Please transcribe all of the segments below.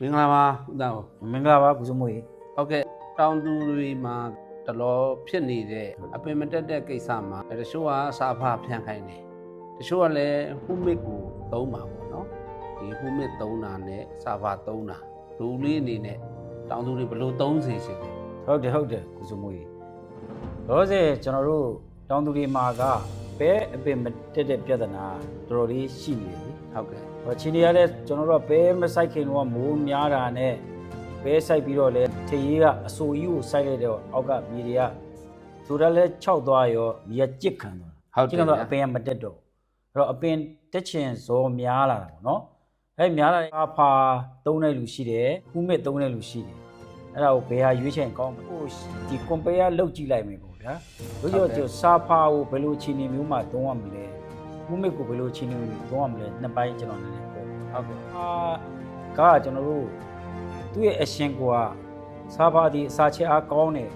င်္ဂလာပါဦးသားမင်္ဂလာပါကုစုမွေဟုတ်ကဲ့တောင်သူတွေမှာတလောဖြစ်နေတဲ့အပင်မတက်တဲ့ကိစ္စမှာတချို့ကစာဖဖြန့်ခိုင်းတယ်တချို့ကလည်းဟူမစ်ကိုသုံးပါပေါ့နော်ဒီဟူမစ်သုံးတာနဲ့စာဖသုံးတာလူလေးအနေနဲ့တောင်သူတွေဘယ်လိုသုံးစေချင်လဲဟုတ်တယ်ကုစုမွေလောဆယ်ကျွန်တော်တို့တောင်သူတွေမှာကပဲအပင်မတက်တဲ့ပြဿနာတော်တော်လေးရှိနေတယ်ဟုတ်ကဲ့ချီနေရတဲ့ကျွန်တော်တို့ပဲမဆိုင်ခင်တော့မိုးများတာနဲ့ပဲဆိုင်ပြီးတော့လဲထရေးကအဆိုကြီးကိုစိုက်လိုက်တော့အောက်ကမြေတွေကဆိုတော့လဲခြောက်သွားရောမြေကကြစ်ခံသွားကြစ်ခံတော့အပင်ကမတက်တော့အဲ့တော့အပင်တက်ချင်ဇော်များလာတာပေါ့နော်အဲ့များလာတဲ့ဖာသုံးတဲ့လူရှိတယ်ခုမစ်သုံးတဲ့လူရှိတယ်အဲ့ဒါကိုဘယ်ဟာရွေးချယ်ကောင်းဟိုဒီကွန်ပယာလောက်ကြည့်လိုက်မယ်ပေါ့ဗျာတို့ရောစာဖာကိုဘယ်လိုခြေနေမျိုးမှသုံးရမလဲခုမစ်ကိုဘယ်လိုခြေနေမျိုးသုံးရမလဲနှစ်ပိုင်းကျွန်တော်နည်းနည်းပြောဟုတ်ကဲ့ကကျွန်တော်တို့သူ့ရဲ့အရှင်ကစာဖာဒီအစာချက်အားကောင်းတယ်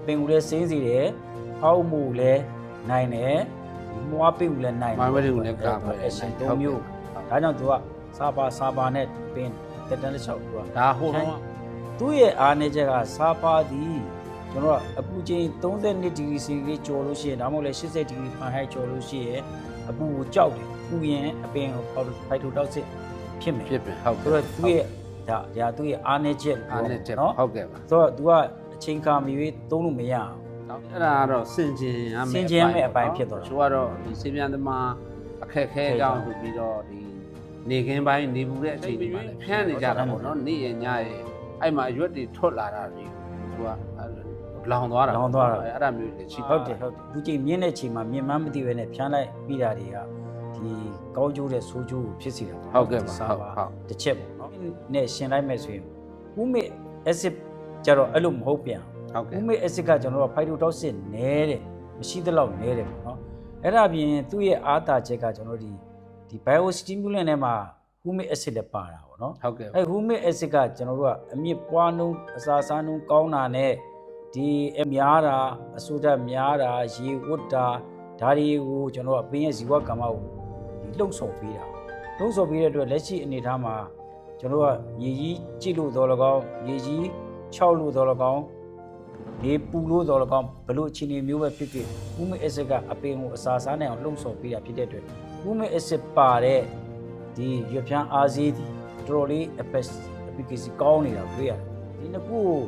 ပင်ကိုလည်းစင်းစီတယ်အောက်မှုလည်းနိုင်တယ်မွားပင်ကိုလည်းနိုင်တယ်မွားပင်ကိုလည်းကပဲအရှင်၃မျိုးဒါကြောင့်သူကစာဖာနဲ့ပင်တက်တန်းတစ်ချောက်သူကဒါဟိုတော့သူ့ရဲ့အားနည်းချက်ကစာဖာဒီကျွန်တော်ကအပူချိန်32ဒီဂရီစီလေးကျော်လို့ရှိရင်ဒါမှမဟုတ်လေ80ဒီဂရီဖန်ဟိုက်ကျော်လို့ရှိရင်အပူကိုကြောက်တယ်ပူရင်အပင်ကိုဖိုက်တိုတောက်စစ်ဖြစ်မယ်ဖြစ်ပြီဟုတ်ဆိုတော့သူ့ရဲ့ဒါသူ့ရဲ့အားနည်းချက်နော်ဟုတ်ကဲ့ပါဆိုတော့ तू ကအချိန်ခါမီ၍သုံးလို့မရအောင်အဲ့ဒါကတော့စင်ကျင်ရမယ်အပိုင်းဖြစ်သွားချို့ကတော့ဒီစေပြန်သမားအခက်ခဲကြောင်းဆိုပြီးတော့ဒီနေခင်းပိုင်းနေပူတဲ့အချိန်တွေမှာလည်းဖြန်းနေကြတာပေါ့နော်နေ့ရညရဲ့အဲ့မှာရွက်တွေထွက်လာတာတွေသူကလောင်သွားတာအဲ့ဒါမျိုးတွေရှိဟုတ်တယ်သူချိန်မြင့်တဲ့ချိန်မှာမြင်မှန်းမသိဘဲနဲ့ဖြန်းလိုက်ပြီးတာတွေကဒီကောင်းကျိုးတဲ့ဆိုးကျိုးကိုဖြစ်စေတာဟုတ်ကဲ့ပါဟုတ်တစ်ချက်ပေါ့နော်နဲ့ရှင်းလိုက်မယ်ဆိုရင်ဥမစ်အက်ဆစ်ကျတော့အဲ့လိုမဟုတ်ပြန်ဟုတ်ကဲ့ဥမစ်အက်ဆစ်ကကျွန်တော်တို့ဖိုက်တိုတောက်စစ်နဲတယ်မရှိသလောက်နဲတယ်ပေါ့နော်အဲ့ဒါပြင်သူ့ရဲ့အားတာချက်ကကျွန်တော်ဒီ bio-stimulant ထဲမှာဟူမစ်အက်ဆစ်လည်းပါတာပေါ့နော်ဟုတ်ကဲ့အဲ့ဟူမစ်အက်ဆစ်ကကျွန်တော်တို့ကအမြင့်ပွားနှုန်းအစာစားနှုန်းကောင်းတာနဲ့ဒီအများတာအဆိုးဓာတ်များတာရေဝတ်တာဒါတွေကိုကျွန်တော်ကအပင်ရဲ့ဇီဝကမ္မကိုဒီလှုံ့ဆော်ပေးတာလှုံ့ဆော်ပေးတဲ့အတွက်လက်ရှိအနေအထားမှာကျွန်တော်ကရေကြီးကြည့်လို့တော့လကောင်းရေကြီး6လို့တော့လကောင်းနေပူလို့တော့လကောင်းဘလို့အခြေအနေမျိုးပဲဖြစ်ဖြစ်ဟူမစ်အက်ဆစ်ကအပင်ကိုအစာစားနိုင်အောင်လှုံ့ဆော်ပေးတာဖြစ်တဲ့အတွက်ဟူမစ်အက်ဆစ်ပါတဲ့ဒီရွက်ဖျန်းအားစေးဒီတော်တော်လေး efficacy ကောင်းနေတာတွေ့ရတယ်ဒီနှစ်ခုကို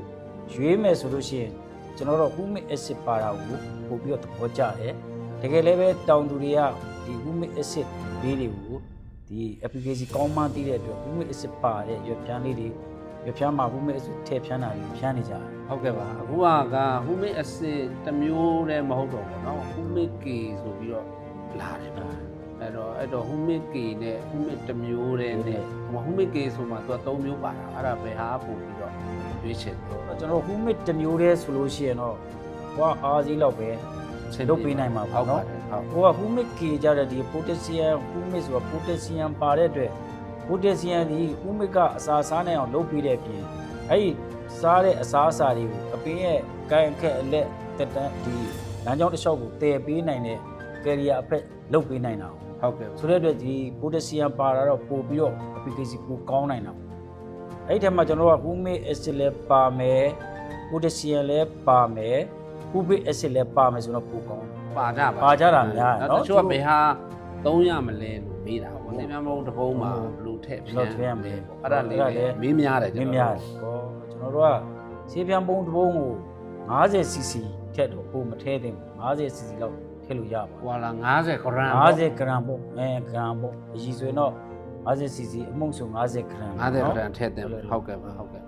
ရွေးမယ်ဆိုလို့ရှိရင်ကျွန်တော်တို့ဟူမစ်အက်ဆစ်ပါတာကိုပို့ပြီးတော့သဘောကျတယ်တကယ်လည်းပဲတောင်သူတွေကဒီဟူမစ်အက်ဆစ်ဘေးတွေကိုဒီ efficacy ကောင်းမှန်းသိတဲ့အတွက်ဟူမစ်အက်ဆစ်ပါတဲ့ရွက်ဖျန်းလေးတွေရွက်ဖျန်းမှာဟူမစ်အက်ဆစ်ထည့်ဖျန်းတာတွေဖျန်းနေကြတယ်ဟုတ်ကဲ့ပါအခုကဟူမစ်အက်ဆစ်တစ်မျိုးတည်းမဟုတ်တော့ဘူးเนาะဟူမစ်ကေဆိုပြီးတော့လာတယ်အဲ့တော့ဟူမစ်ကေနဲ့ဟူမစ်တစ်မျိုးတည်းနဲ့ဟူမစ်ကေဆိုမှသူက3မျိုးပါတာအဲ့ဒါဘယ်ဟာပို့ပြီးတော့ရွေးချယ်တော့ကျွန်တော်ဟူမစ်တစ်မျိုးတည်းဆိုလို့ရှိရင်တော့ဟိုအားစီးလောက်ပဲလုပ်ပေးနိုင်မှာပေါ့နော်ဟိုကဟူမစ်ကေကြတဲ့ဒီပိုတက်ဆီယမ်ဟူမစ်ဆိုတာပိုတက်ဆီယမ်ပါတဲ့အတွက်ပိုတက်ဆီယမ်ဒီဟူမစ်ကအစာစားနိုင်အောင်လုပ်ပေးတဲ့အပြင်အဲ့ဒီစားတဲ့အစာအစာတွေကိုအပင်ရဲ့ကိုင်အခက်အလက်တက်တန်းဒီလမ်းကြောင်းတစ်လျှောက်ကိုတည်ပေးနိုင်တဲ့ကယ်ရီယာအဖက်လုပ်ပေးနိုင်တာဟုတ်ကဲ့ဆိုတဲ့အတွက်ဒီပိုတက်ဆီယမ်ပါတာတော့ပို့ပြီးတော့ efficacy ပိုကောင်းနိုင်တာအဲ့ဒီထဲမှာကျွန်တော်ကဟူမစ်အက်ဆစ်လည်းပါမယ်ပိုတက်ဆီယမ်လည်းပါမယ်ဟူမစ်အက်ဆစ်လည်းပါမယ်ဆိုတော့ပိုကောင်းပါကြတာများเนาะတချို့ကဘယ်ဟာသုံးရမလဲလို့မေးတာပေါ့နေများမဟုတ်တပုံးမှာဘလို့ထည့်ပြန်ရမယ်အဲ့ဒါလေးလည်းမင်းများတယ်ကျွန်တော်တို့ကဆေးပြန်ပုံးတပုံးကို 50cc ထည့်တော့ပိုမထဲသင့်ဘူး 50cc လောက်ထည့်လို့ရပါဟွာလာ50 gram 50 gram ပေါ့ဂရမ်ပေါ့အကြီးဆိုရင်တော့ 50cc အမှုန့်ဆို50 gram 50 gram ထည့်သင့်ဟုတ်ကဲ့ပါဟုတ်ကဲ့